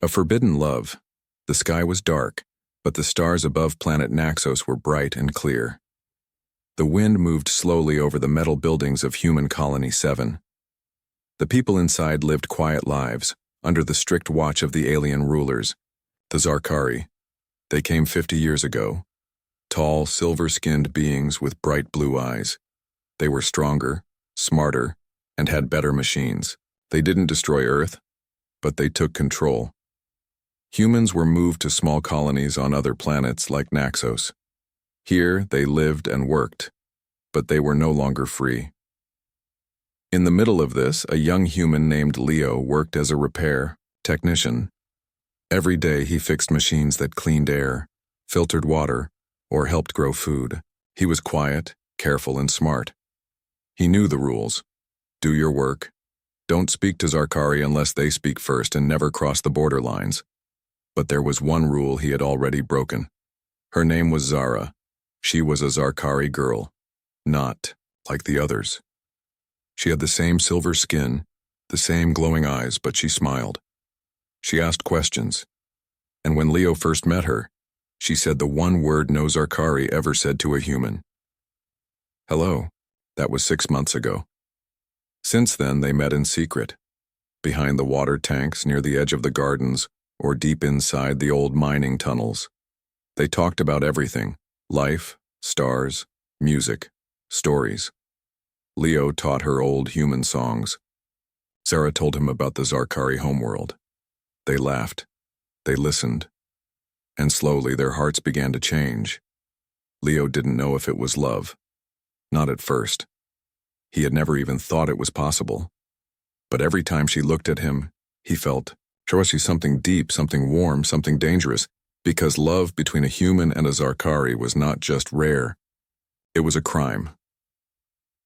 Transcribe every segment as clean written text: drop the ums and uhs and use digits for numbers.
A forbidden love. The sky was dark, but the stars above planet Naxos were bright and clear. The wind moved slowly over the metal buildings of Human Colony 7. The people inside lived quiet lives, under the strict watch of the alien rulers, the Zarkari. They came 50 years ago. Tall, silver-skinned beings with bright blue eyes. They were stronger, smarter, and had better machines. They didn't destroy Earth, but they took control. Humans were moved to small colonies on other planets like Naxos. Here they lived and worked, but they were no longer free. In the middle of this, a young human named Leo worked as a repair technician. Every day he fixed machines that cleaned air, filtered water, or helped grow food. He was quiet, careful, and smart. He knew the rules. Do your work. Don't speak to Zarkari unless they speak first, and never cross the border lines. But there was one rule he had already broken. Her name was Zara. She was a Zarkari girl, not like the others. She had the same silver skin, the same glowing eyes, but she smiled. She asked questions, and when Leo first met her, she said the one word no Zarkari ever said to a human. Hello. That was 6 months ago. Since then, they met in secret, behind the water tanks near the edge of the gardens, or deep inside the old mining tunnels. They talked about everything: life, stars, music, stories. Leo taught her old human songs. Sarah told him about the Zarkari homeworld. They laughed. They listened. And slowly their hearts began to change. Leo didn't know if it was love. Not at first. He had never even thought it was possible. But every time she looked at him, he felt, she something deep, something warm, something dangerous, because love between a human and a Zarkari was not just rare. It was a crime.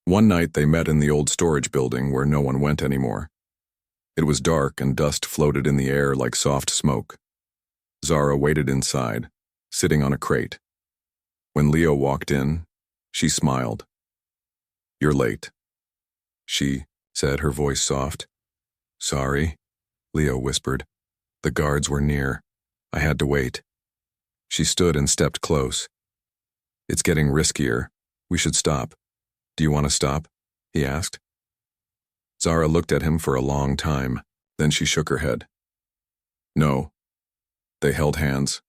One night they met in the old storage building where no one went anymore. It was dark and dust floated in the air like soft smoke. Zara waited inside, sitting on a crate. When Leo walked in, she smiled. You're late, she said, her voice soft. Sorry, Leo whispered. The guards were near. I had to wait. She stood and stepped close. It's getting riskier. We should stop. Do you want to stop? He asked. Zara looked at him for a long time. Then she shook her head. No. They held hands.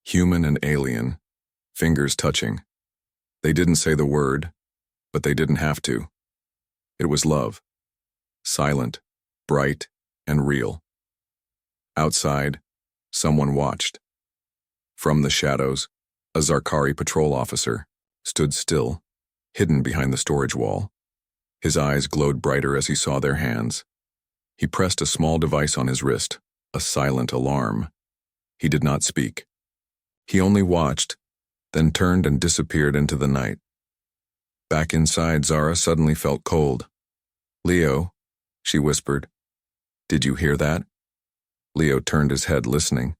Human and alien, fingers touching. They didn't say the word, but they didn't have to. It was love. Silent, bright, and real. Outside, someone watched. From the shadows, a Zarkari patrol officer stood still, hidden behind the storage wall. His eyes glowed brighter as he saw their hands. He pressed a small device on his wrist, a silent alarm. He did not speak. He only watched, then turned and disappeared into the night. Back inside, Zara suddenly felt cold. Leo, she whispered. Did you hear that? Leo turned his head, listening.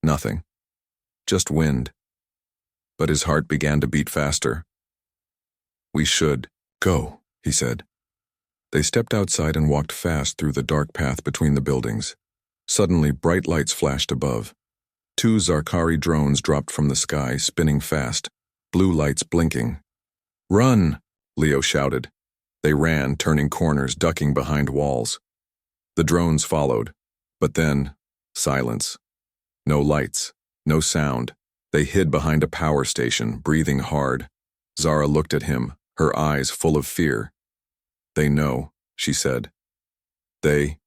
Nothing. Just wind. But his heart began to beat faster. We should go, he said. They stepped outside and walked fast through the dark path between the buildings. Suddenly, bright lights flashed above. 2 Zarkari drones dropped from the sky, spinning fast, blue lights blinking. Run, Leo shouted. They ran, turning corners, ducking behind walls. The drones followed, but then, silence. No lights, no sound. They hid behind a power station, breathing hard. Zara looked at him, her eyes full of fear. They know, she said. They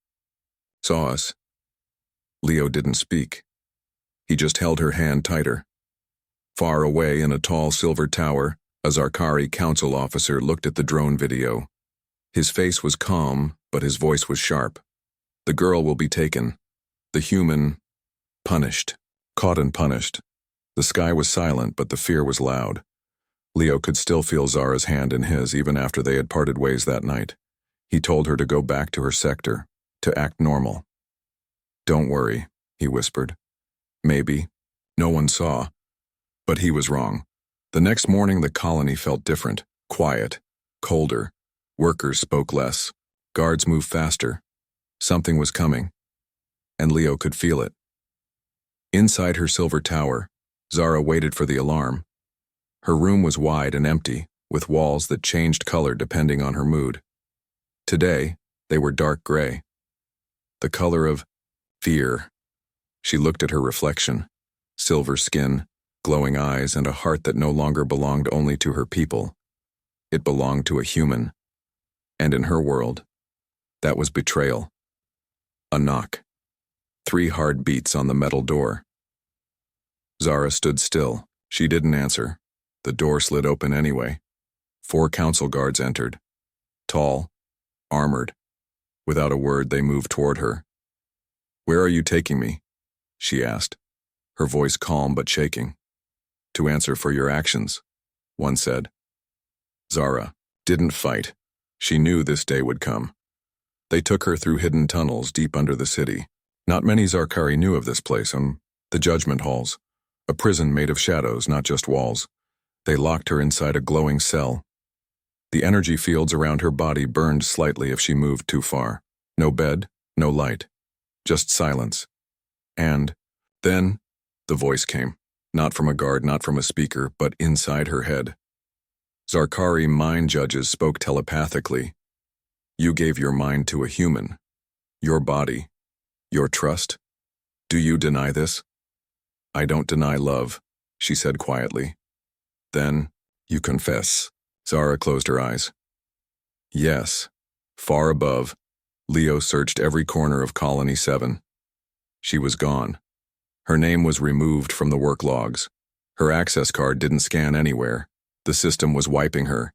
saw us. Leo didn't speak. He just held her hand tighter. Far away in a tall silver tower, a Zarkari council officer looked at the drone video. His face was calm, but his voice was sharp. The girl will be taken. The human, punished. Caught and punished. The sky was silent, but the fear was loud. Leo could still feel Zara's hand in his even after they had parted ways that night. He told her to go back to her sector, to act normal. Don't worry, he whispered. Maybe. No one saw. But he was wrong. The next morning the colony felt different, quiet, colder. Workers spoke less. Guards moved faster. Something was coming. and Leo could feel it. Inside her silver tower, Zara waited for the alarm. Her room was wide and empty, with walls that changed color depending on her mood. Today, they were dark gray. The color of fear. She looked at her reflection, silver skin, glowing eyes, and a heart that no longer belonged only to her people. It belonged to a human. And in her world, that was betrayal. A knock. 3 hard beats on the metal door. Zara stood still. She didn't answer. The door slid open anyway. 4 council guards entered. Tall, armored. Without a word, they moved toward her. "Where are you taking me?" she asked, her voice calm but shaking. "To answer for your actions," one said. Zara didn't fight. She knew this day would come. They took her through hidden tunnels deep under the city. Not many Zarkari knew of this place, the judgment halls, a prison made of shadows, not just walls. They locked her inside a glowing cell. The energy fields around her body burned slightly if she moved too far. No bed, no light, just silence. And then the voice came, not from a guard, not from a speaker, but inside her head. Zarkari mind judges spoke telepathically. "You gave your mind to a human. Your body. Your trust. Do you deny this?" "I don't deny love," she said quietly. "Then, you confess." Zara closed her eyes. Yes. Far above, Leo searched every corner of Colony 7. She was gone. Her name was removed from the work logs. Her access card didn't scan anywhere. The system was wiping her,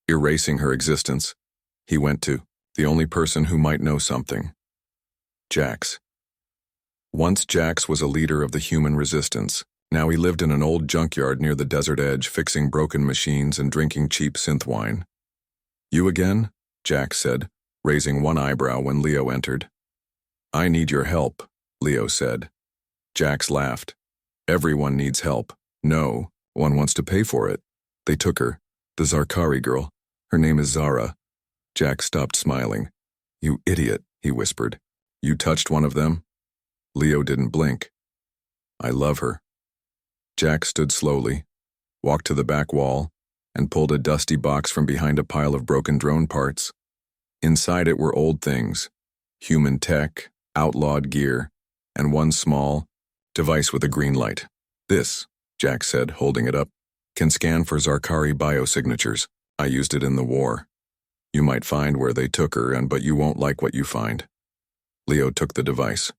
erasing her existence. He went to the only person who might know something. Jax. Once Jax was a leader of the human resistance. Now he lived in an old junkyard near the desert edge, fixing broken machines and drinking cheap synth wine. "You again?" Jax said, raising one eyebrow when Leo entered. "I need your help," Leo said. Jax laughed. "Everyone needs help. No one wants to pay for it." They took her, the Zarkari girl. "Her name is Zara." Jax stopped smiling. "You idiot," he whispered. "You touched one of them?" Leo didn't blink. "I love her." Jack stood slowly, walked to the back wall, and pulled a dusty box from behind a pile of broken drone parts. Inside it were old things, human tech, outlawed gear, and one small device with a green light. "This," Jack said, holding it up, "can scan for Zarkari biosignatures. I used it in the war. You might find where they took her, but you won't like what you find." Leo took the device.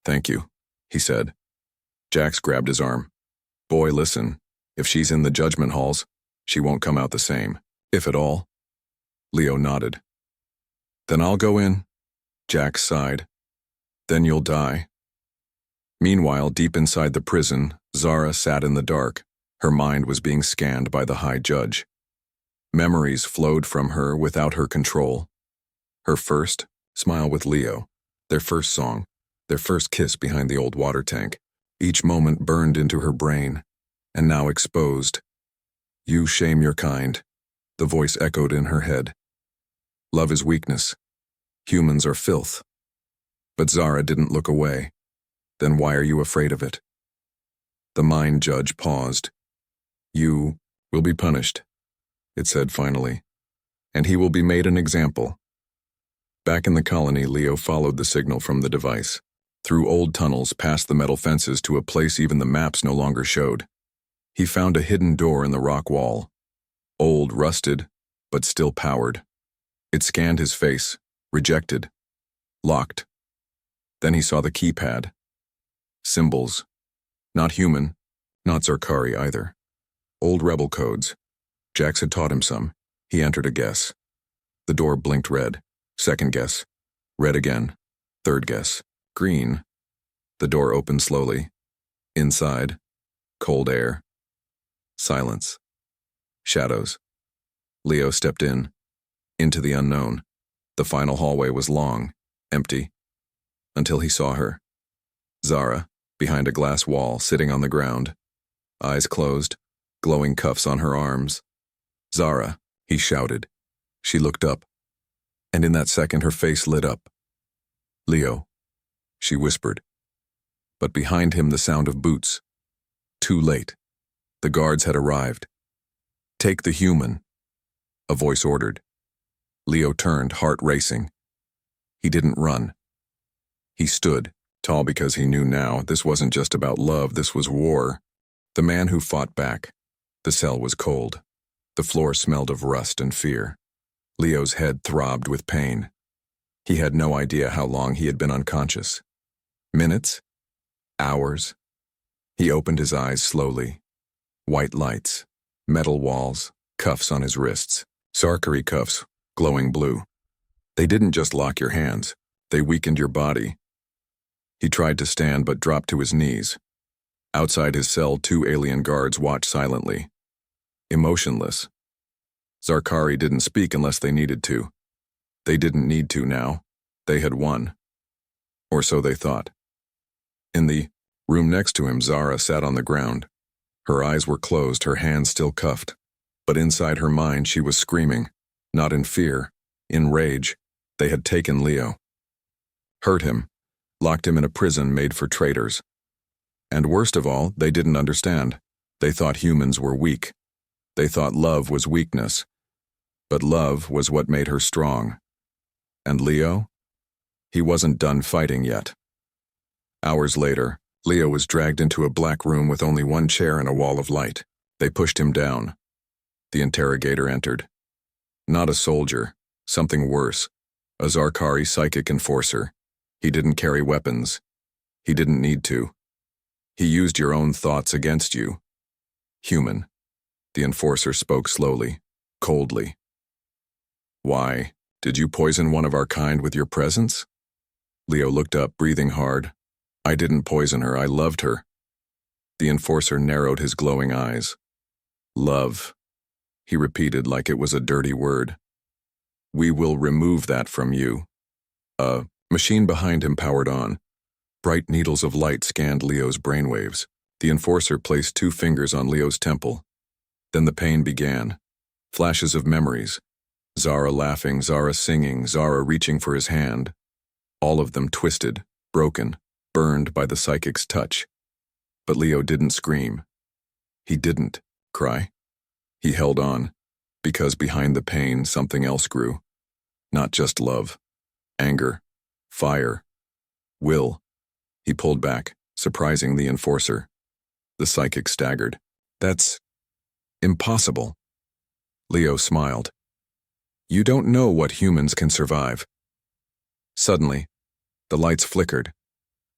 "Thank you," he said. Jax grabbed his arm. "Boy, listen. If she's in the judgment halls, she won't come out the same, if at all." Leo nodded. "Then I'll go in." Jax sighed. "Then you'll die." Meanwhile, deep inside the prison, Zara sat in the dark. Her mind was being scanned by the high judge. Memories flowed from her without her control. Her first smile with Leo, their first song, their first kiss behind the old water tank. Each moment burned into her brain, and now exposed. "You shame your kind," the voice echoed in her head. "Love is weakness. Humans are filth." But Zara didn't look away. "Then why are you afraid of it?" The mind judge paused. "You will be punished," it said finally, "and he will be made an example." Back in the colony, Leo followed the signal from the device. Through old tunnels, past the metal fences to a place even the maps no longer showed. He found a hidden door in the rock wall. Old, rusted, but still powered. It scanned his face, rejected, locked. Then he saw the keypad. Symbols. Not human, not Zarkari either. Old rebel codes. Jax had taught him some. He entered a guess. The door blinked red. Second guess. Red again. Third guess. Green. The door opened slowly. Inside, cold air. Silence. Shadows. Leo stepped in. Into the unknown. The final hallway was long, empty. Until he saw her. Zara, behind a glass wall, sitting on the ground. Eyes closed, glowing cuffs on her arms. "Zara," he shouted. She looked up. And in that second, her face lit up. "Leo." she whispered. But behind him the sound of boots. Too late. The guards had arrived. "Take the human," a voice ordered. Leo turned, heart racing. He didn't run. He stood, tall because he knew now this wasn't just about love, this was war. The man who fought back. The cell was cold. The floor smelled of rust and fear. Leo's head throbbed with pain. He had no idea how long he had been unconscious. Minutes? Hours? He opened his eyes slowly. White lights, metal walls, cuffs on his wrists. Zarkari cuffs, glowing blue. They didn't just lock your hands, they weakened your body. He tried to stand but dropped to his knees. Outside his cell, 2 alien guards watched silently. Emotionless. Zarkari didn't speak unless they needed to. They didn't need to now. They had won. Or so they thought. In the room next to him, Zara sat on the ground. Her eyes were closed, her hands still cuffed. But inside her mind she was screaming, not in fear, in rage. They had taken Leo. Hurt him, locked him in a prison made for traitors. And worst of all, they didn't understand. They thought humans were weak. They thought love was weakness. But love was what made her strong. And Leo? He wasn't done fighting yet. Hours later, Leo was dragged into a black room with only one chair and a wall of light. They pushed him down. The interrogator entered. Not a soldier, something worse. A Zarkari psychic enforcer. He didn't carry weapons. He didn't need to. He used your own thoughts against you. Human. The enforcer spoke slowly, coldly. Why, did you poison one of our kind with your presence? Leo looked up, breathing hard. I didn't poison her, I loved her. The enforcer narrowed his glowing eyes. Love, he repeated like it was a dirty word. We will remove that from you. A machine behind him powered on. Bright needles of light scanned Leo's brainwaves. The enforcer placed 2 fingers on Leo's temple. Then the pain began. Flashes of memories. Zara laughing, Zara singing, Zara reaching for his hand. All of them twisted, broken, burned by the psychic's touch. But Leo didn't scream. He didn't cry. He held on, because behind the pain something else grew. Not just love. Anger. Fire. Will. He pulled back, surprising the enforcer. The psychic staggered. That's impossible. Leo smiled. You don't know what humans can survive. Suddenly, the lights flickered.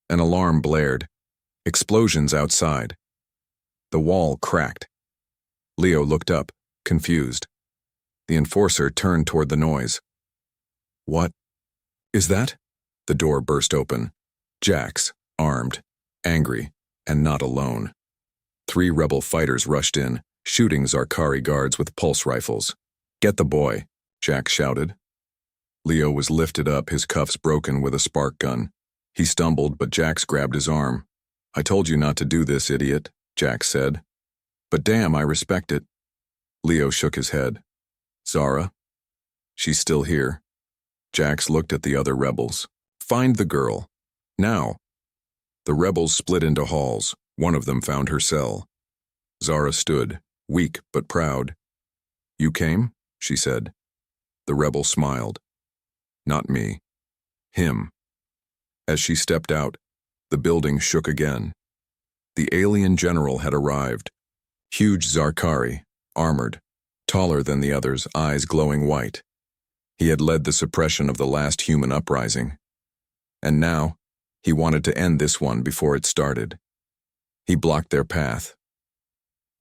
An alarm blared. Explosions outside. The wall cracked. Leo looked up, confused. The enforcer turned toward the noise. What is that? The door burst open. Jax, armed, angry, and not alone. 3 rebel fighters rushed in, shooting Zarkari guards with pulse rifles. Get the boy, Jax shouted. Leo was lifted up, his cuffs broken with a spark gun. He stumbled, but Jax grabbed his arm. I told you not to do this, idiot, Jax said. But damn, I respect it. Leo shook his head. Zara? She's still here. Jax looked at the other rebels. Find the girl. Now. The rebels split into halls. One of them found her cell. Zara stood, weak but proud. You came? She said. The rebel smiled. Not me. Him. As she stepped out, the building shook again. The alien general had arrived. Huge Zarkari, armored, taller than the others, eyes glowing white. He had led the suppression of the last human uprising. And now, he wanted to end this one before it started. He blocked their path.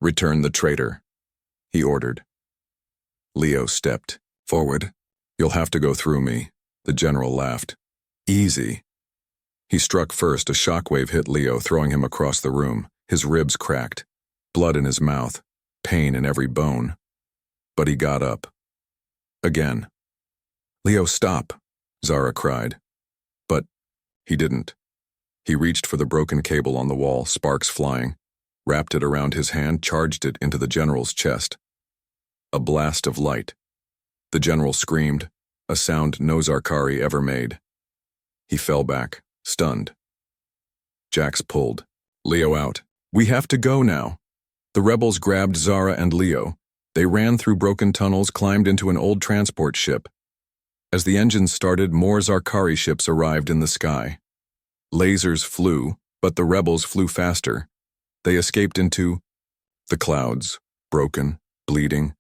Return the traitor, he ordered. Leo stepped forward. You'll have to go through me, the general laughed. Easy. He struck first. A shockwave hit Leo, throwing him across the room. His ribs cracked, blood in his mouth, pain in every bone. But he got up. Again. Leo, stop, Zara cried. But he didn't. He reached for the broken cable on the wall, sparks flying, wrapped it around his hand, charged it into the general's chest. A blast of light. The general screamed, a sound no Zarkari ever made. He fell back, stunned. Jax pulled Leo out. "We have to go now." The rebels grabbed Zara and Leo. They ran through broken tunnels, climbed into an old transport ship. As the engines started, more Zarkari ships arrived in the sky. Lasers flew, but the rebels flew faster. They escaped into the clouds, broken, bleeding,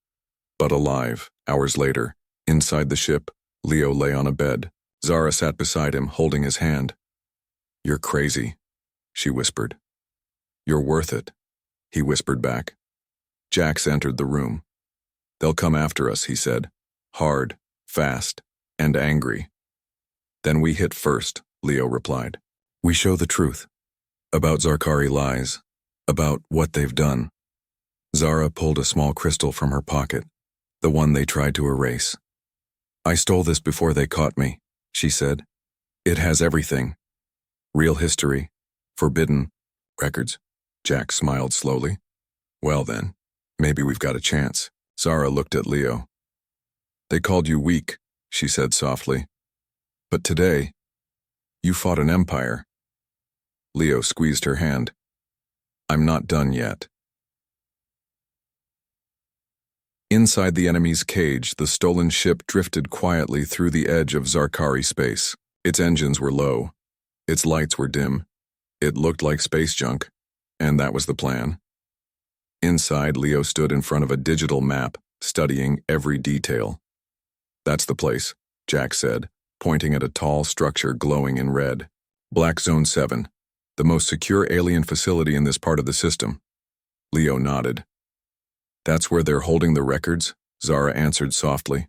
but alive. Hours later, inside the ship, Leo lay on a bed. Zara sat beside him, holding his hand. "You're crazy," she whispered. "You're worth it," he whispered back. Jax entered the room. "They'll come after us," he said, hard, fast, and angry. "Then we hit first," Leo replied. "We show the truth. About Zarkari lies. About what they've done." Zara pulled a small crystal from her pocket, the one they tried to erase. "I stole this before they caught me," she said. "It has everything. Real history, forbidden records." Jack smiled slowly. "Well then, maybe we've got a chance." Zara looked at Leo. "They called you weak," she said softly. "But today, you fought an empire." Leo squeezed her hand. "I'm not done yet." Inside the enemy's cage, the stolen ship drifted quietly through the edge of Zarkari space. Its engines were low. Its lights were dim. It looked like space junk, and that was the plan. Inside, Leo stood in front of a digital map, studying every detail. "That's the place," Jack said, pointing at a tall structure glowing in red. "Black Zone 7, the most secure alien facility in this part of the system." Leo nodded. "That's where they're holding the records," Zara answered softly.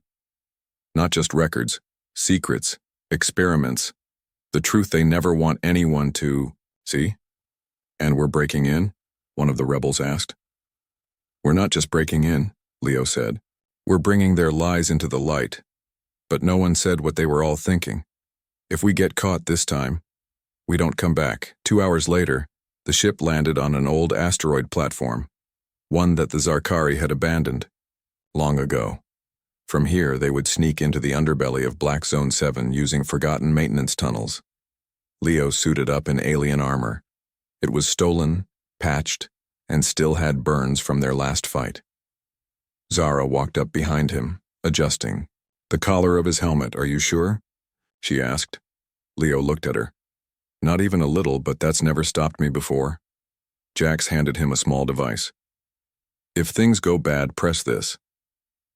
"Not just records, secrets, experiments, the truth they never want anyone to see." "And we're breaking in?" one of the rebels asked. "We're not just breaking in," Leo said. "We're bringing their lies into the light." But no one said what they were all thinking. "If we get caught this time, we don't come back." 2 hours later, the ship landed on an old asteroid platform, one that the Zarkari had abandoned long ago. From here, they would sneak into the underbelly of Black Zone 7 using forgotten maintenance tunnels. Leo suited up in alien armor. It was stolen, patched, and still had burns from their last fight. Zara walked up behind him, adjusting. "The collar of his helmet, are you sure?" she asked. Leo looked at her. "Not even a little, but that's never stopped me before." Jax handed him a small device. "If things go bad, press this.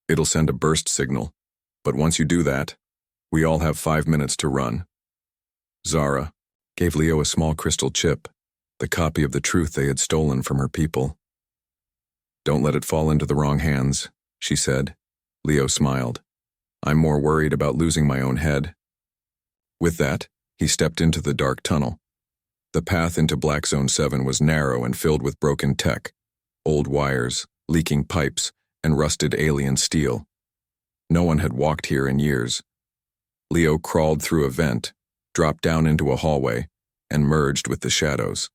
It'll send a burst signal, but once you do that, we all have 5 minutes to run." Zara gave Leo a small crystal chip, the copy of the truth they had stolen from her people. "Don't let it fall into the wrong hands," she said. Leo smiled. "I'm more worried about losing my own head." With that, he stepped into the dark tunnel. The path into Black Zone 7 was narrow and filled with broken tech, old wires, leaking pipes, and rusted alien steel. No one had walked here in years. Leo crawled through a vent, dropped down into a hallway, and merged with the shadows.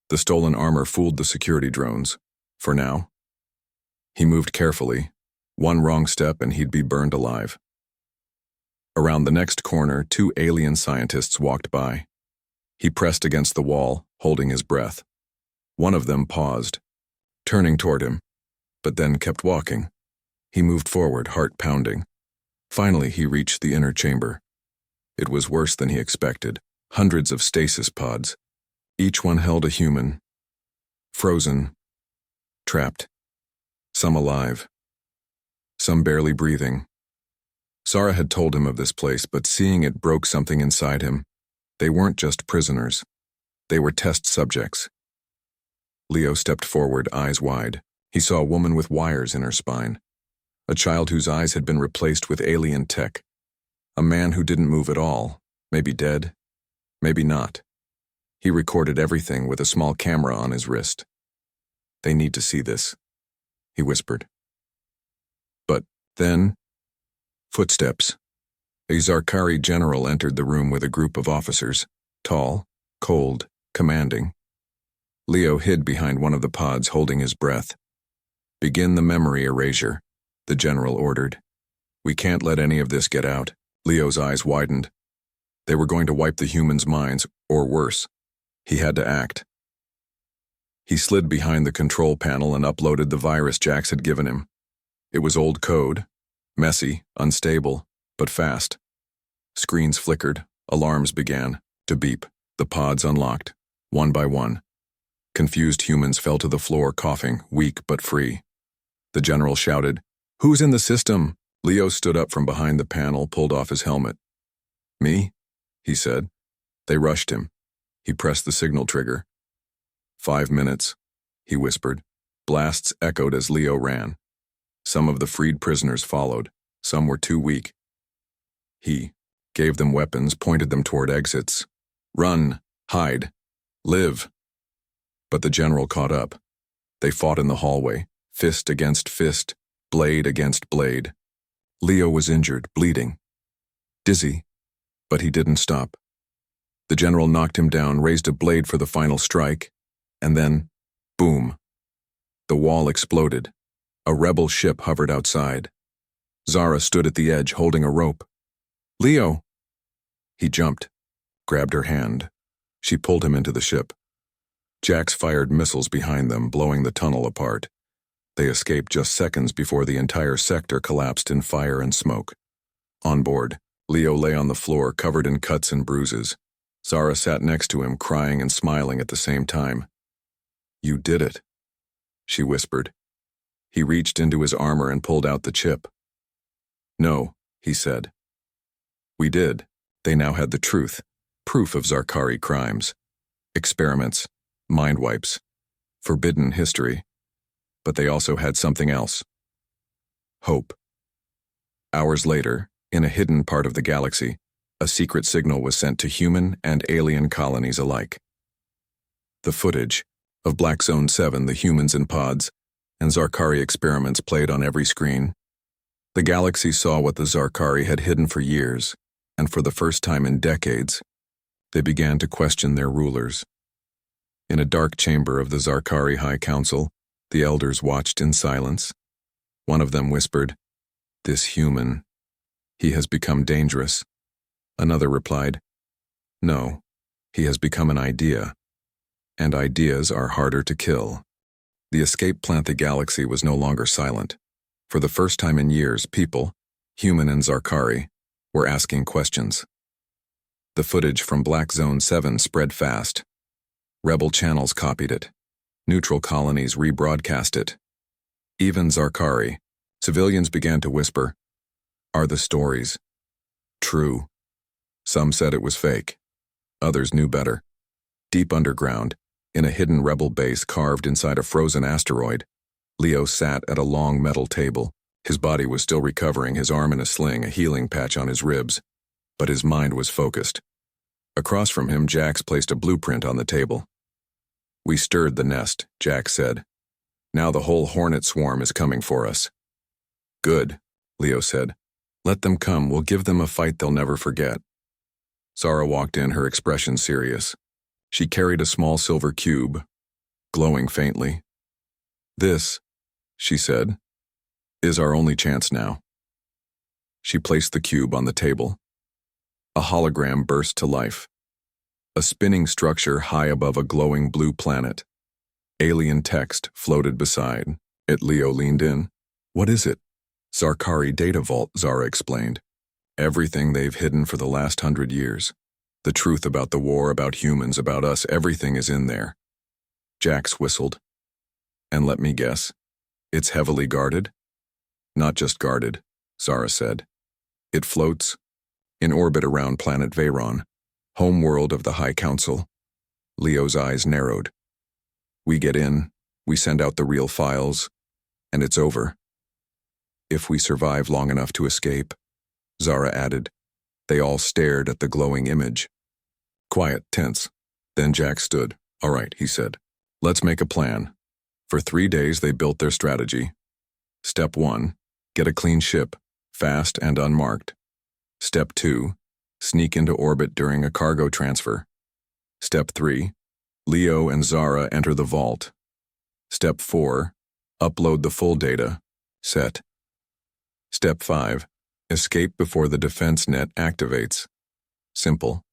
The stolen armor fooled the security drones, for now. He moved carefully. One wrong step and he'd be burned alive. Around the next corner, 2 alien scientists walked by. He pressed against the wall, holding his breath. One of them paused, turning toward him, but then kept walking. He moved forward, heart pounding. Finally, he reached the inner chamber. It was worse than he expected. Hundreds of stasis pods. Each one held a human. Frozen. Trapped. Some alive. Some barely breathing. Zara had told him of this place, but seeing it broke something inside him. They weren't just prisoners. They were test subjects. Leo stepped forward, eyes wide. He saw a woman with wires in her spine. A child whose eyes had been replaced with alien tech. A man who didn't move at all. Maybe dead. Maybe not. He recorded everything with a small camera on his wrist. "They need to see this," he whispered. But then, footsteps. A Zarkari general entered the room with a group of officers, tall, cold, commanding. Leo hid behind one of the pods, holding his breath. "Begin the memory erasure," the general ordered. "We can't let any of this get out." Leo's eyes widened. They were going to wipe the humans' minds, or worse. He had to act. He slid behind the control panel and uploaded the virus Jax had given him. It was old code, messy, unstable, but fast. Screens flickered, alarms began to beep. The pods unlocked, one by one. Confused humans fell to the floor, coughing, weak but free. The general shouted, "Who's in the system?" Leo stood up from behind the panel, pulled off his helmet. "Me?" he said. They rushed him. He pressed the signal trigger. 5 minutes, he whispered. Blasts echoed as Leo ran. Some of the freed prisoners followed. Some were too weak. He gave them weapons, pointed them toward exits. "Run, hide, live." But the general caught up. They fought in the hallway, fist against fist, blade against blade. Leo was injured, bleeding, dizzy, but he didn't stop. The general knocked him down, raised a blade for the final strike, and then, boom. The wall exploded. A rebel ship hovered outside. Zara stood at the edge, holding a rope. "Leo!" He jumped, grabbed her hand. She pulled him into the ship. Jax fired missiles behind them, blowing the tunnel apart. They escaped just seconds before the entire sector collapsed in fire and smoke. On board, Leo lay on the floor, covered in cuts and bruises. Zara sat next to him, crying and smiling at the same time. "You did it," she whispered. He reached into his armor and pulled out the chip. "No," he said. "We did." They now had the truth, proof of Zarkari crimes. Experiments, mind wipes, forbidden history. But they also had something else. Hope. Hours later, in a hidden part of the galaxy, a secret signal was sent to human and alien colonies alike. The footage of Black Zone 7, the humans in pods, and Zarkari experiments played on every screen. The galaxy saw what the Zarkari had hidden for years, and for the first time in decades, they began to question their rulers. In a dark chamber of the Zarkari High Council, the elders watched in silence. One of them whispered, "This human, he has become dangerous." Another replied, "No, he has become an idea, and ideas are harder to kill." The escape plan the galaxy was no longer silent. For the first time in years, people, human and Zarkari, were asking questions. The footage from Black Zone 7 spread fast. Rebel channels copied it. Neutral colonies rebroadcast it. Even Zarkari, civilians began to whisper, "Are the stories true?" Some said it was fake. Others knew better. Deep underground, in a hidden rebel base carved inside a frozen asteroid, Leo sat at a long metal table. His body was still recovering, his arm in a sling, a healing patch on his ribs. But his mind was focused. Across from him, Jax placed a blueprint on the table. "We stirred the nest," Jax said. "Now the whole hornet swarm is coming for us." "Good," Leo said. "Let them come, we'll give them a fight they'll never forget." Zara walked in, her expression serious. She carried a small silver cube, glowing faintly. "This," she said, "is our only chance now." She placed the cube on the table. A hologram burst to life. A spinning structure high above a glowing blue planet. Alien text floated beside it. Leo leaned in. "What is it?" "Zarkari Data Vault," Zara explained. "Everything they've hidden for the last 100 years. The truth about the war, about humans, about us, everything is in there." Jax whistled. "And let me guess, it's heavily guarded?" "Not just guarded," Zara said. "It floats in orbit around planet Veyron, homeworld of the High Council." Leo's eyes narrowed. "We get in, we send out the real files, and it's over. If we survive long enough to escape," Zara added. They all stared at the glowing image. Quiet, tense. Then Jack stood. "All right," he said. "Let's make a plan." For 3 days they built their strategy. Step 1, get a clean ship, fast and unmarked. Step 2, sneak into orbit during a cargo transfer. Step 3, Leo and Zara enter the vault. Step 4, upload the full data. Set. Step 5, escape before the defense net activates. simple,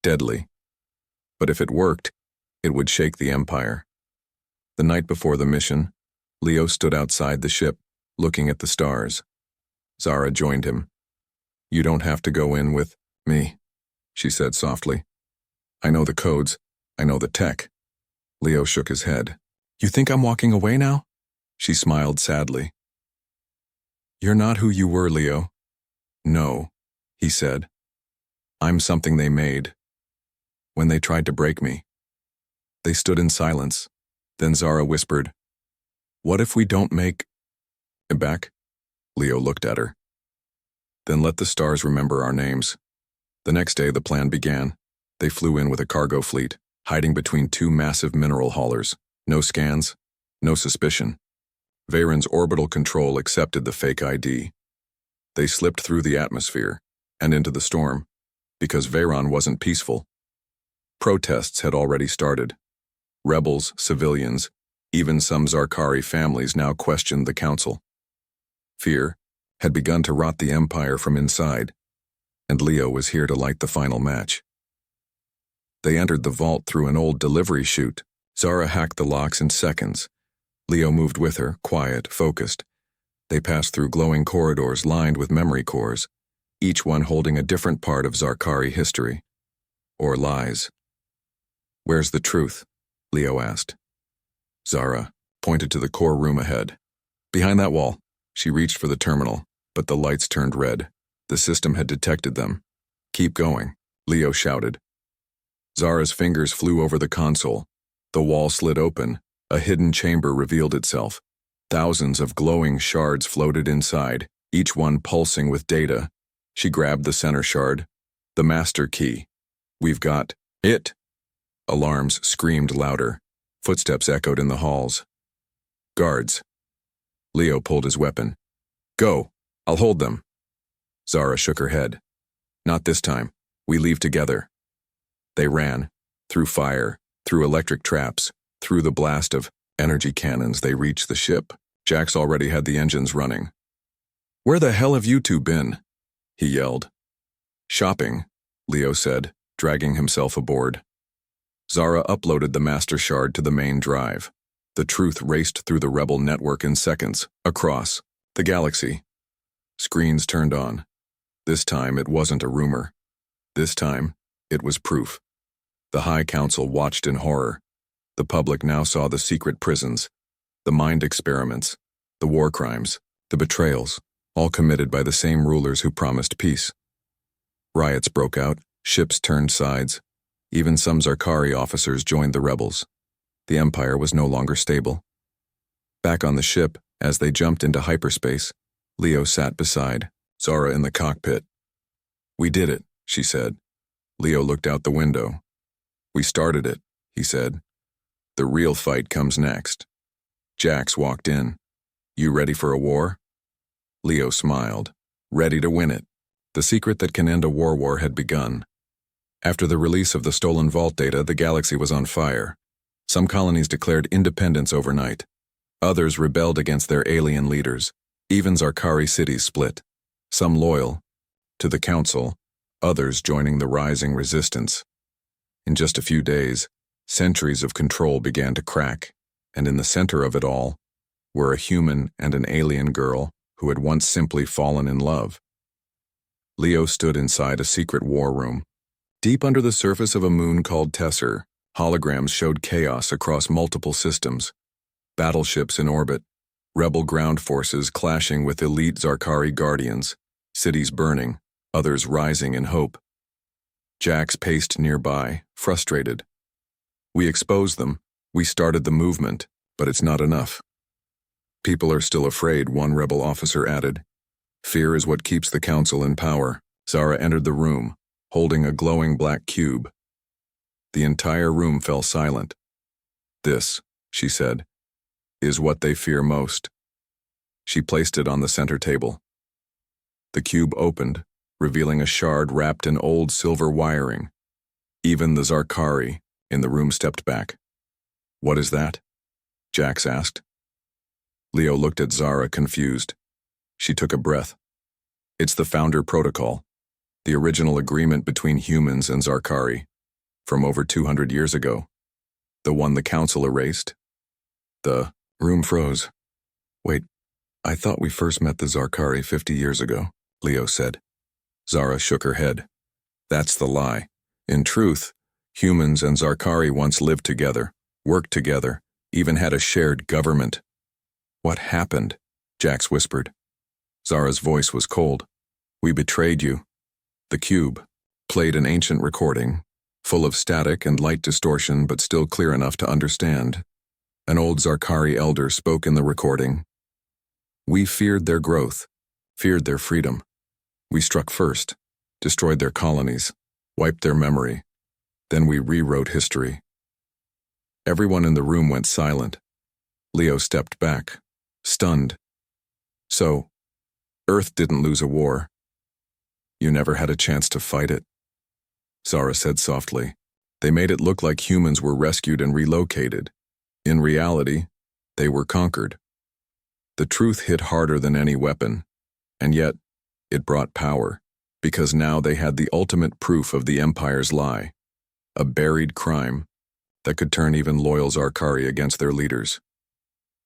deadly. But if it worked, it would shake the Empire. The night before the mission, Leo stood outside the ship, looking at the stars. Zara joined him. "You don't have to go in with me," she said softly. "I know the codes. I know the tech." Leo shook his head. "You think I'm walking away now?" She smiled sadly. "You're not who you were, Leo." "No," he said. "I'm something they made. When they tried to break me." They stood in silence. Then Zara whispered, "What if we don't make it back?" Leo looked at her. "Then let the stars remember our names." The next day the plan began. They flew in with a cargo fleet, hiding between two massive mineral haulers. No scans, no suspicion. Veyron's orbital control accepted the fake ID. They slipped through the atmosphere and into the storm, because Veyron wasn't peaceful. Protests had already started. Rebels, civilians, even some Zarkari families now questioned the council. Fear had begun to rot the Empire from inside, and Leo was here to light the final match. They entered the vault through an old delivery chute. Zara hacked the locks in seconds. Leo moved with her, quiet, focused. They passed through glowing corridors lined with memory cores, each one holding a different part of Zarkari history. Or lies. "Where's the truth?" Leo asked. Zara pointed to the core room ahead. "Behind that wall." She reached for the terminal, but the lights turned red. The system had detected them. "Keep going," Leo shouted. Zara's fingers flew over the console. The wall slid open. A hidden chamber revealed itself. Thousands of glowing shards floated inside, each one pulsing with data. She grabbed the center shard. "The master key. We've got it." Alarms screamed louder. Footsteps echoed in the halls. "Guards." Leo pulled his weapon. "Go. I'll hold them." Zara shook her head. "Not this time. We leave together." They ran. Through fire, through electric traps, through the blast of energy cannons. They reached the ship. Jax already had the engines running. "Where the hell have you two been?" he yelled. "Shopping," Leo said, dragging himself aboard. Zara uploaded the master shard to the main drive. The truth raced through the rebel network in seconds, across the galaxy. Screens turned on. This time it wasn't a rumor. This time, it was proof. The High Council watched in horror. The public now saw the secret prisons, the mind experiments, the war crimes, the betrayals, all committed by the same rulers who promised peace. Riots broke out, ships turned sides. Even some Zarkari officers joined the rebels. The Empire was no longer stable. Back on the ship, as they jumped into hyperspace, Leo sat beside Zara in the cockpit. "We did it," she said. Leo looked out the window. "We started it," he said. "The real fight comes next." Jax walked in. "You ready for a war?" Leo smiled. "Ready to win it." The secret that can end a war had begun. After the release of the stolen vault data, the galaxy was on fire. Some colonies declared independence overnight. Others rebelled against their alien leaders. Even Zarkari cities split. Some loyal to the Council, others joining the rising resistance. In just a few days, centuries of control began to crack, and in the center of it all were a human and an alien girl who had once simply fallen in love. Leo stood inside a secret war room. Deep under the surface of a moon called Tesser, holograms showed chaos across multiple systems. Battleships in orbit, rebel ground forces clashing with elite Zarkari guardians, cities burning, others rising in hope. Jax paced nearby, frustrated. "We exposed them, we started the movement, but it's not enough." "People are still afraid," one rebel officer added. "Fear is what keeps the Council in power." Zara entered the room, holding a glowing black cube. The entire room fell silent. "This," she said, "is what they fear most." She placed it on the center table. The cube opened, revealing a shard wrapped in old silver wiring. Even the Zarkari in the room stepped back. "What is that?" Jax asked. Leo looked at Zara, confused. She took a breath. "It's the Founder Protocol. The original agreement between humans and Zarkari, from over 200 years ago. The one the council erased. The room froze. Wait, I thought we first met the Zarkari 50 years ago, Leo said. Zara shook her head. That's the lie. In truth, humans and Zarkari once lived together, worked together, even had a shared government. What happened? Jax whispered. Zara's voice was cold. We betrayed you. The cube played an ancient recording, full of static and light distortion but still clear enough to understand. An old Zarkari elder spoke in the recording. We feared their growth, feared their freedom. We struck first, destroyed their colonies, wiped their memory. Then we rewrote history. Everyone in the room went silent. Leo stepped back, stunned. So, Earth didn't lose a war. You never had a chance to fight it. Zara said softly. They made it look like humans were rescued and relocated. In reality, they were conquered. The truth hit harder than any weapon, and yet, it brought power, because now they had the ultimate proof of the Empire's lie, a buried crime that could turn even loyal Zarkari against their leaders.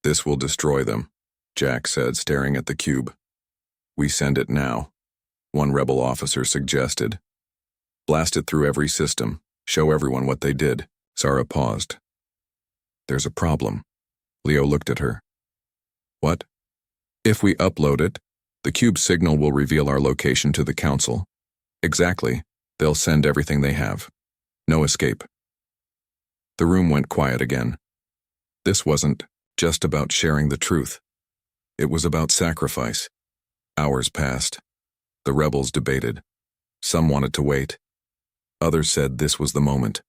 This will destroy them, Jack said, staring at the cube. We send it now, one rebel officer suggested. Blast it through every system, show everyone what they did. Zara paused. There's a problem. Leo looked at her. What? If we upload it, the cube signal will reveal our location to the council. Exactly. They'll send everything they have. No escape. The room went quiet again. This wasn't just about sharing the truth. It was about sacrifice. Hours passed. The rebels debated. Some wanted to wait. Others said this was the moment.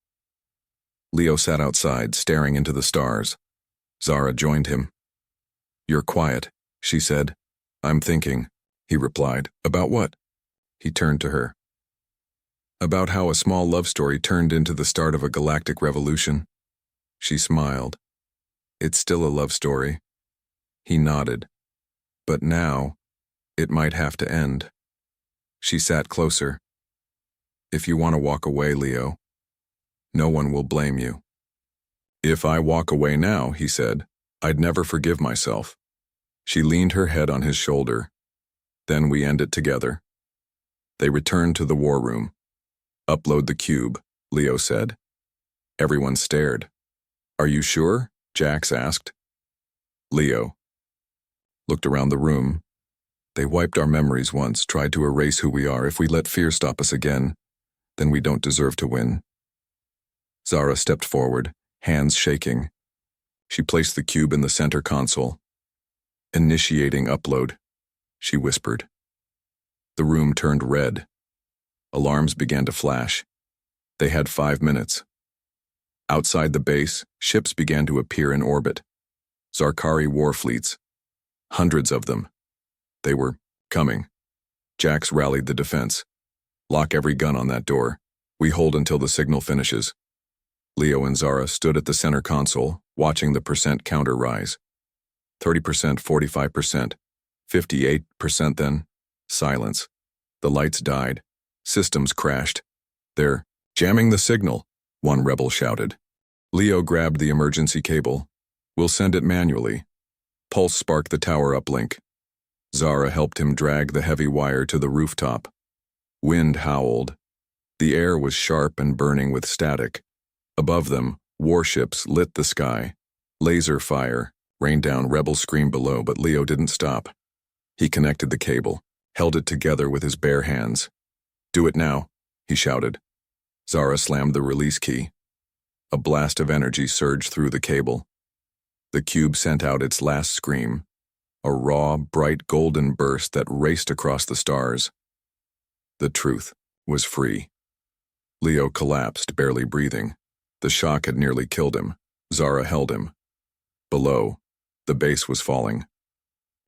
Leo sat outside, staring into the stars. Zara joined him. You're quiet, she said. I'm thinking, he replied. About what? He turned to her. About how a small love story turned into the start of a galactic revolution. She smiled. It's still a love story. He nodded. But now, it might have to end. She sat closer. If you want to walk away, Leo, no one will blame you. If I walk away now, he said, I'd never forgive myself. She leaned her head on his shoulder. Then we end it together. They returned to the war room. Upload the cube, Leo said. Everyone stared. Are you sure? Jax asked. Leo looked around the room. They wiped our memories once, tried to erase who we are. If we let fear stop us again, then we don't deserve to win. Zara stepped forward, hands shaking. She placed the cube in the center console. Initiating upload, she whispered. The room turned red. Alarms began to flash. They had 5 minutes. Outside the base, ships began to appear in orbit. Zarkari war fleets. Hundreds of them. They were coming. Jax rallied the defense. Lock every gun on that door. We hold until the signal finishes. Leo and Zara stood at the center console, watching the percent counter rise. 30%, 45%, 58%, then silence. The lights died. Systems crashed. They're jamming the signal, one rebel shouted. Leo grabbed the emergency cable. We'll send it manually. Pulse sparked the tower uplink. Zara helped him drag the heavy wire to the rooftop. Wind howled. The air was sharp and burning with static. Above them, warships lit the sky. Laser fire rained down. Rebels screamed below, but Leo didn't stop. He connected the cable, held it together with his bare hands. Do it now, he shouted. Zara slammed the release key. A blast of energy surged through the cable. The cube sent out its last scream, a raw, bright golden burst that raced across the stars. The truth was free. Leo collapsed, barely breathing. The shock had nearly killed him. Zara held him. Below, the base was falling.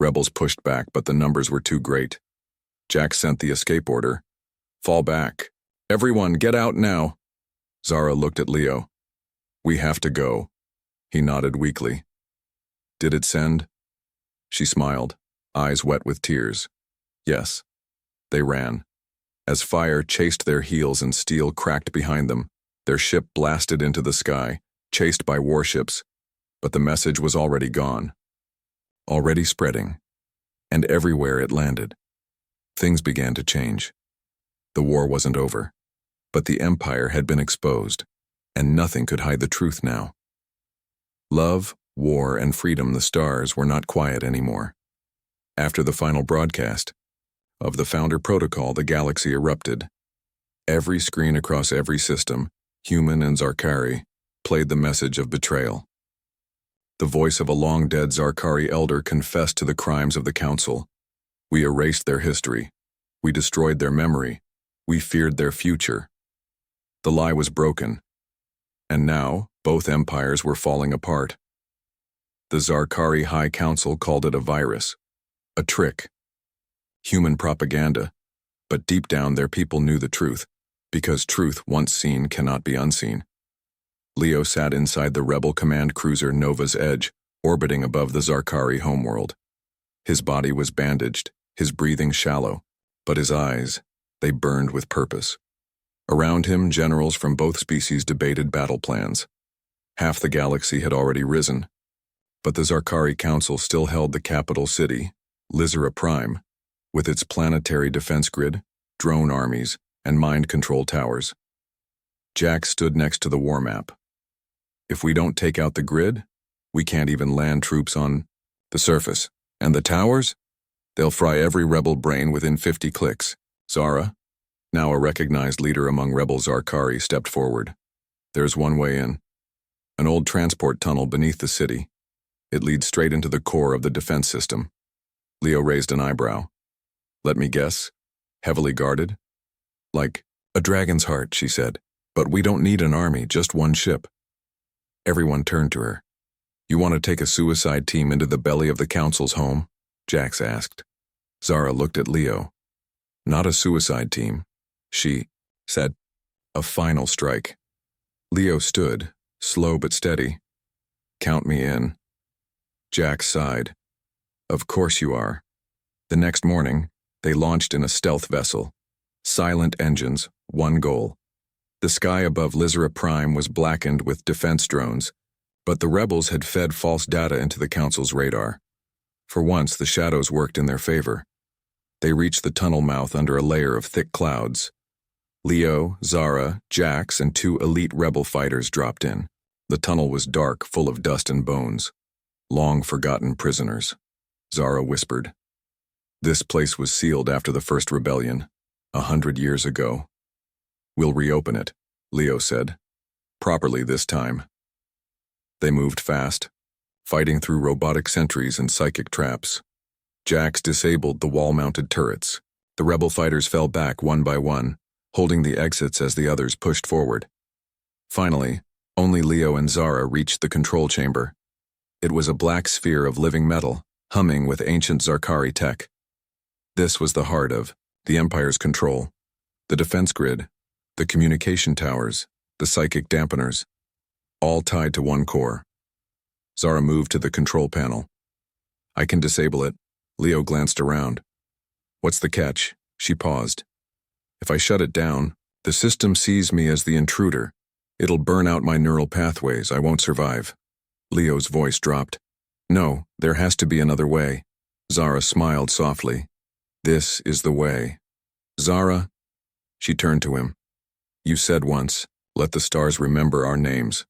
Rebels pushed back, but the numbers were too great. Jack sent the escape order. Fall back. Everyone, get out now. Zara looked at Leo. We have to go. He nodded weakly. Did it send? She smiled, eyes wet with tears. Yes. They ran. As fire chased their heels and steel cracked behind them, their ship blasted into the sky, chased by warships, but the message was already gone. Already spreading, and everywhere it landed. Things began to change. The war wasn't over, but the Empire had been exposed, and nothing could hide the truth now. Love, war, and freedom, the stars were not quiet anymore. After the final broadcast of the Founder Protocol, the galaxy erupted. Every screen across every system, human and Zarkari, played the message of betrayal. The voice of a long-dead Zarkari elder confessed to the crimes of the Council. We erased their history. We destroyed their memory. We feared their future. The lie was broken. And now, both empires were falling apart. The Zarkari High Council called it a virus, a trick, human propaganda, but deep down their people knew the truth, because truth once seen cannot be unseen. Leo sat inside the rebel command cruiser Nova's Edge, orbiting above the Zarkari homeworld. His body was bandaged, his breathing shallow, but his eyes, they burned with purpose. Around him, generals from both species debated battle plans. Half the galaxy had already risen, but the Zarkari Council still held the capital city, Lizera Prime, with its planetary defense grid, drone armies, and mind control towers. Jack stood next to the war map. If we don't take out the grid, we can't even land troops on the surface. And the towers? They'll fry every rebel brain within 50 clicks. Zara, now a recognized leader among rebel Zarkari, stepped forward. There's one way in. An old transport tunnel beneath the city. It leads straight into the core of the defense system. Leo raised an eyebrow. Let me guess. Heavily guarded? Like a dragon's heart, she said. But we don't need an army, just one ship. Everyone turned to her. You want to take a suicide team into the belly of the Council's home? Jax asked. Zara looked at Leo. Not a suicide team, she said. A final strike. Leo stood, slow but steady. Count me in. Jax sighed. Of course you are. The next morning, they launched in a stealth vessel. Silent engines, one goal. The sky above Lizera Prime was blackened with defense drones, but the rebels had fed false data into the Council's radar. For once, the shadows worked in their favor. They reached the tunnel mouth under a layer of thick clouds. Leo, Zara, Jax, and 2 elite rebel fighters dropped in. The tunnel was dark, full of dust and bones. Long-forgotten prisoners. Zara whispered. This place was sealed after the first rebellion, 100 years ago. We'll reopen it, Leo said. Properly this time. They moved fast, fighting through robotic sentries and psychic traps. Jax disabled the wall-mounted turrets. The rebel fighters fell back one by one, holding the exits as the others pushed forward. Finally, only Leo and Zara reached the control chamber. It was a black sphere of living metal, humming with ancient Zarkari tech. This was the heart of the Empire's control. The defense grid, the communication towers, the psychic dampeners, all tied to one core. Zara moved to the control panel. I can disable it. Leo glanced around. What's the catch? She paused. If I shut it down, the system sees me as the intruder. It'll burn out my neural pathways. I won't survive. Leo's voice dropped. No, there has to be another way. Zara smiled softly. This is the way. Zara, she turned to him. You said once, let the stars remember our names.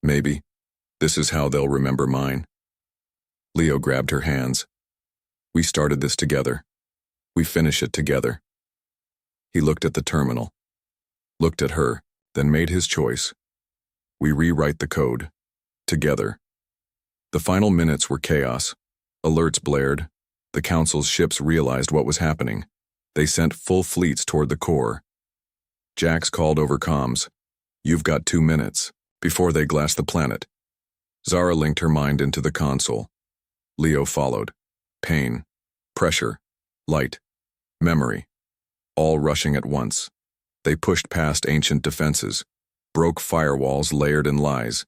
Maybe. This is how they'll remember mine. Leo grabbed her hands. We started this together. We finish it together. He looked at the terminal, looked at her, then made his choice. We rewrite the code. Together. The final minutes were chaos. Alerts blared. The Council's ships realized what was happening. They sent full fleets toward the core. Jax called over comms. You've got 2 minutes, before they glass the planet. Zara linked her mind into the console. Leo followed. Pain, pressure, light, memory, all rushing at once. They pushed past ancient defenses, broke firewalls layered in lies,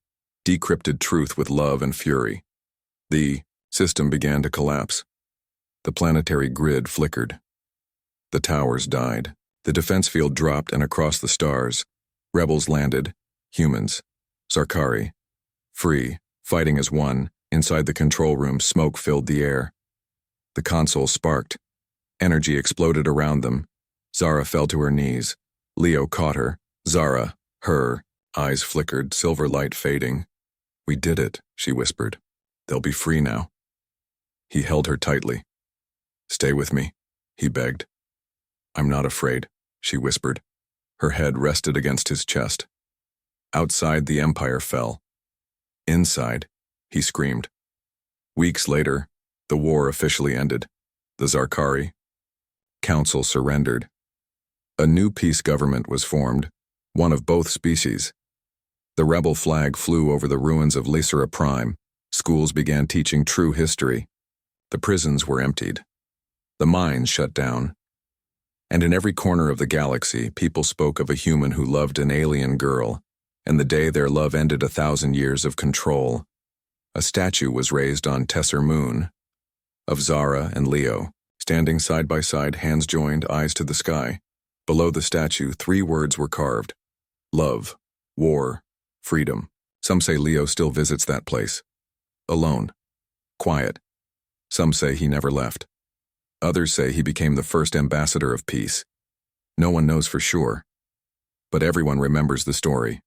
decrypted truth with love and fury. The system began to collapse. The planetary grid flickered. The towers died. The defense field dropped, and across the stars, rebels landed, humans, Zarkari, free, fighting as one. Inside the control room, smoke filled the air. The console sparked. Energy exploded around them. Zara fell to her knees. Leo caught her. Zara, her, eyes flickered, silver light fading. "We did it," she whispered. "They'll be free now." He held her tightly. "Stay with me," he begged. "I'm not afraid," she whispered. Her head rested against his chest. Outside, the Empire fell. Inside, he screamed. Weeks later, the war officially ended. The Zarkari Council surrendered. A new peace government was formed, one of both species. The rebel flag flew over the ruins of Lysera Prime. Schools began teaching true history. The prisons were emptied. The mines shut down. And in every corner of the galaxy, people spoke of a human who loved an alien girl, and the day their love ended 1,000 years of control. A statue was raised on Tesser Moon of Zara and Leo, standing side by side, hands joined, eyes to the sky. Below the statue, 3 words were carved: love, war, freedom. Some say Leo still visits that place. Alone. Quiet. Some say he never left. Others say he became the first ambassador of peace. No one knows for sure. But everyone remembers the story.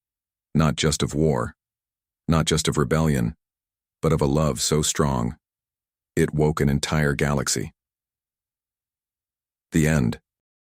Not just of war. Not just of rebellion. But of a love so strong, it woke an entire galaxy. The end.